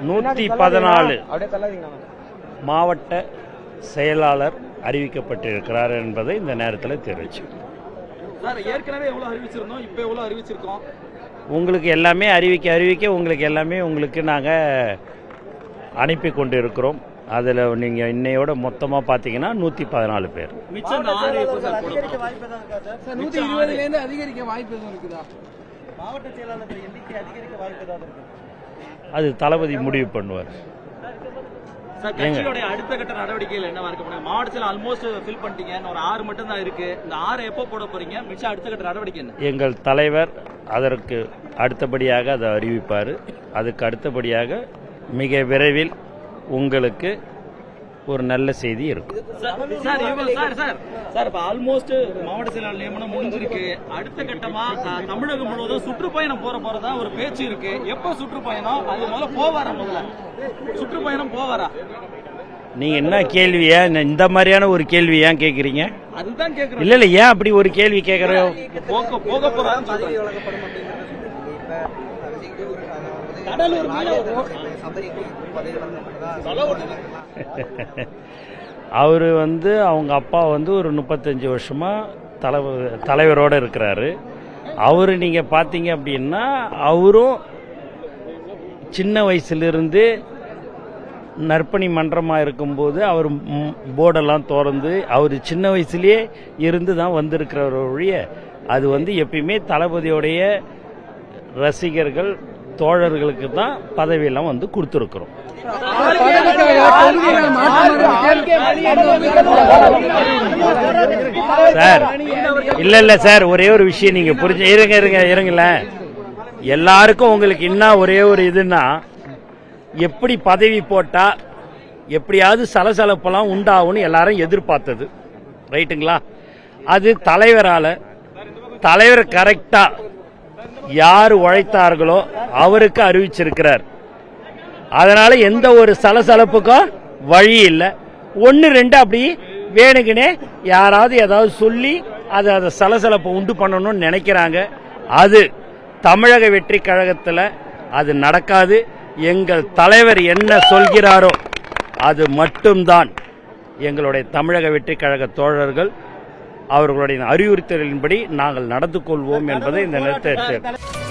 114 மாவட்ட செயலாளர் அறிவிக்கப்பட்டிருக்கிறார் என்பதை இந்த நேரத்தில் தெரிவிச்சு. உங்களுக்கு எல்லாமே அறிவிக்க உங்களுக்கு நாங்கள் அனுப்பி கொண்டு இருக்கிறோம். அதில் நீங்கள் இன்னையோட மொத்தமாக பார்த்தீங்கன்னா 114 பேர். அது தளபதி முடிவு பண்ணுவார். அடுத்த கட்ட நடவடிக்கைகள் என்னவா இருக்கு? மாவட்டத்தில் ஆல்மோஸ்ட் ஃபில் பண்ணிட்டீங்க, ஒரு 6 மட்டும் தான் இருக்கு. இந்த 6 எப்போ போட போறீங்க? மிச்சம் அடுத்த கட்ட நடவடிக்கை என்ன? எங்கள் தலைவர் அதற்கு அடுத்தபடியாக அதை அறிவிப்பார். அதுக்கு அடுத்தபடியாக மிக விரைவில் உங்களுக்கு ஒரு நல்ல செய்தி இருக்கும். சார், ஆல்மோஸ்ட் மாவட்ட செயலாளர் நியமனம் முடிஞ்சிருக்கு. அடுத்த கட்டமா தமிழகம் முழுவதும் சுற்றுப்பயணம் போறதா ஒரு பேச்சு இருக்கு. எப்போ சுற்றுப்பயணம்? அது முதல்ல போவாரா? முதல்ல சுற்றுப்பயணம் போவாரா? நீங்க என்ன கேள்வியா இந்த மாதிரியான ஒரு கேள்வி ஏன் கேக்குறீங்க? அதுதான் கேக்குறேன். இல்ல ஏன் அப்படி ஒரு கேள்வி கேக்குறோம்? போக போறாங்க. அவரு அவங்க அப்பா ஒரு 35 வருஷமா தலைவரோட இருக்கிறாரு. அவரு நீங்க பாத்தீங்க அப்படின்னா அவரும் சின்ன வயசுலிருந்து நற்பணி மன்றமா இருக்கும்போது அவர் போர்டெல்லாம் திறந்து அவர் சின்ன வயசுலயே இருந்து தான் வந்திருக்கிறவர் ஒழிய அது எப்பயுமே தளபதியோடைய ரசிகர்கள் தோழர்களுக்கு தான் பதவியெல்லாம் கொடுத்துருக்கிறோம். சார் இல்ல சார், ஒரே ஒரு விஷயம் நீங்க புரிஞ்சு இருங்கள. எல்லாருக்கும் உங்களுக்கு இன்னும் ஒரே ஒரு இதுன்னா, எப்படி பதவி போட்டா எப்படியாவது சலசலப்பெல்லாம் உண்டாகும்னு எல்லாரும் எதிர்பார்த்தது ரைட்டுங்களா? அது தலைவர் கரெக்டா யார் உழைத்தார்களோ அவருக்கு அறிவிச்சிருக்கிறார். அதனால எந்த ஒரு சலசலப்புக்கும் வழி இல்லை. 1-2 அப்படி வேணுங்கனே யாராவது ஏதாவது சொல்லி அதை சலசலப்பை உண்டு பண்ணணும்னு நினைக்கிறாங்க. அது தமிழக வெற்றி கழகத்தில் அது நடக்காது. எங்கள் தலைவர் என்ன சொல்கிறாரோ அது மட்டும்தான் எங்களுடைய தமிழக வெற்றி கழக தோழர்கள் அவர்களுடைய அறிவுறுத்தலின்படி நாங்கள் நடந்து கொள்வோம் என்பதை இந்த நேரத்தில்